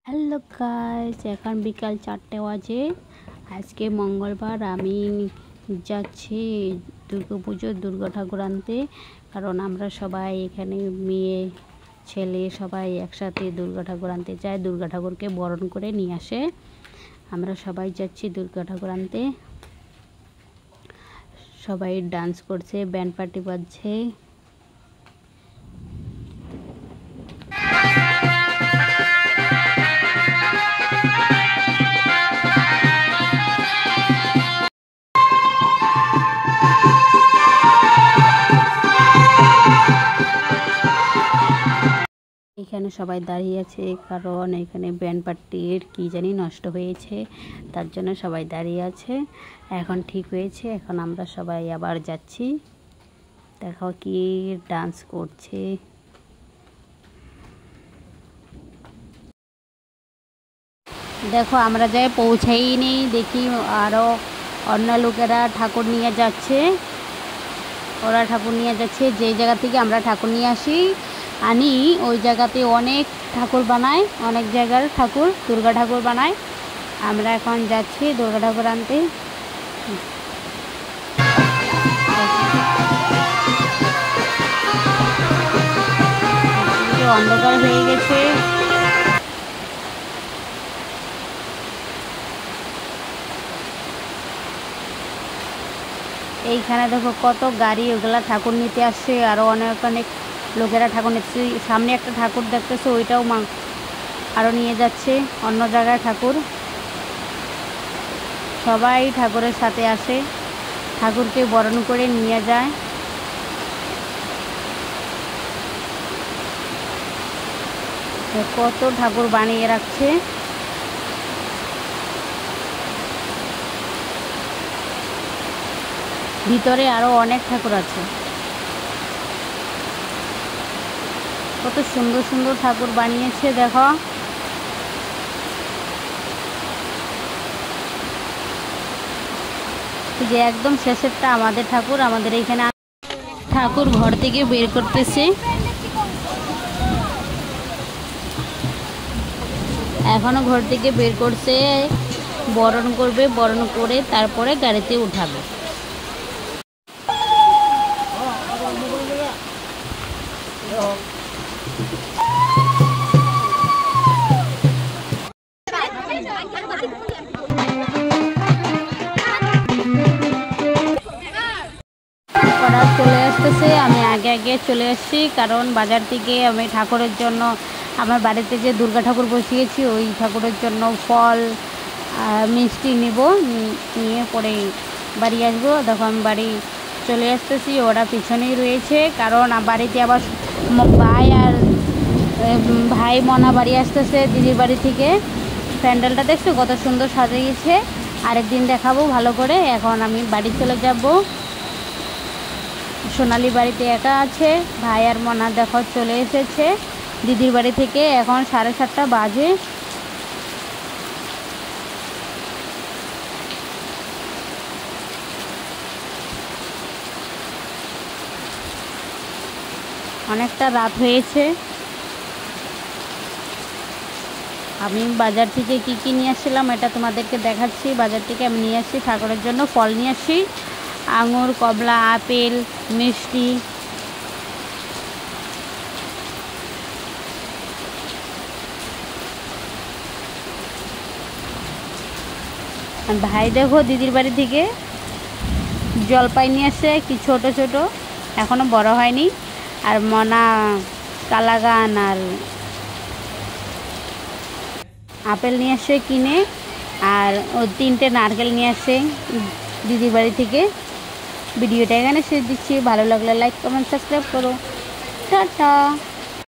Hello guys, এখন বিকাল 4টে বাজে। আজকে মঙ্গলবার। আমি যাচ্ছি দুর্গা ঠাকুর আনতে, কারণ আমরা সবাই এখানে মেয়ে ছেলে সবাই একসাথে দুর্গা ঠাকুর আনতে চাই। দুর্গা ঠাকুরকে বরণ করে নিয়ে আসে। আমরা সবাই যাচ্ছি দুর্গা ঠাকুর আনতে। সবাই ডান্স করছে, ব্যান্ড পার্টি বাজছে। এখানে সবাই দাঁড়িয়ে আছে, কারণ এখানে ব্যান্ড পার্টির কি জানি নষ্ট হয়েছে, তার জন্য সবাই দাঁড়িয়ে আছে। এখন ঠিক হয়েছে, এখন আমরা সবাই আবার যাচ্ছি। দেখো কি ডান্স করছে। দেখো আমরা যাই পৌঁছাই নেই, দেখি আরও অন্য লোকেরা ঠাকুর নিয়ে যাচ্ছে। ওরা ঠাকুর নিয়ে যাচ্ছে যেই জায়গা থেকে আমরা ঠাকুর নিয়ে আনি ওই জায়গাতে অনেক ঠাকুর বানায়, অনেক জায়গার ঠাকুর দুর্গা ঠাকুর বানায়। আমরা এখন যাচ্ছি দুর্গা ঠাকুর আনতে। অন্ধকার হয়ে গেছে। এইখানে দেখো কত গাড়ি, ওগুলা ঠাকুর নিতে আসছে। আরও অনেক অনেক লোকেরা ঠাকুর নিচ্ছে। সামনে একটা ঠাকুর দেখতেছে, ওইটাও আরও নিয়ে যাচ্ছে অন্য জায়গায় ঠাকুর। সবাই ঠাকুরের সাথে আসে, ঠাকুরকে বরণ করে নিয়ে যায়। কত ঠাকুর বানিয়ে রাখছে। ভিতরে আরো অনেক ঠাকুর আছে। কত সুন্দর সুন্দর ঠাকুর বানিয়েছে দেখো। যে একদম শেষেরটা আমাদের ঠাকুর। আমাদের এইখানে ঠাকুর ঘর থেকে বের করতেছে। এখনো ঘর থেকে বের করছে, বরণ করবে, বরণ করে তারপরে গাড়িতে উঠাবে। ওরা চলে আসতেছে, আমি আগে আগে চলে আসছি, কারণ বাজার থেকে আমি ঠাকুরের জন্য আমার বাড়িতে যে দুর্গা ঠাকুর বসিয়েছি ওই ঠাকুরের জন্য ফল মিষ্টি নিব, নিয়ে পরে বাড়ি আসবো। দেখো আমি বাড়ি চলে আসতেছি, ওরা পিছনেই রয়েছে, কারণ বাড়িতে আবার ভাই মনা বাড়ি আসতেছে দিদির বাড়ি থেকে। প্যান্ডেলটা দেখছো কত সুন্দর সাজিয়েছে, আরেকদিন দেখাবো ভালো করে। এখন আমি বাড়ি চলে যাব। সোনালি বাড়িতে একা আছে, ভাই আর মনা দেখো চলে এসেছে দিদির বাড়ি থেকে। এখন 7:30 বাজে। অনেকটা রাত হয়েছে। আমি বাজার থেকে কি কি নিয়ে আসছিলাম এটা তোমাদেরকে দেখাচ্ছি। বাজার থেকে আমি নিয়ে আসছি ঠাকুরের জন্য ফল নিয়ে আসছি, আঙুর, কমলা, আপেল, মিষ্টি। ভাই দেখো দিদির বাড়ি থেকে জলপাই নিয়ে আসছে, কি ছোট ছোট, এখনো বড় হয়নি। আর মনা কালাগান আর আপেল নিয়ে আসছে কিনে, আর ও 3টে নারকেল নিয়ে আসছে দিদির বাড়ি থেকে। ভিডিওটা এখানে শেষ দিচ্ছি। ভালো লাগলে লাইক, কমেন্ট, সাবস্ক্রাইব করো। টাটা।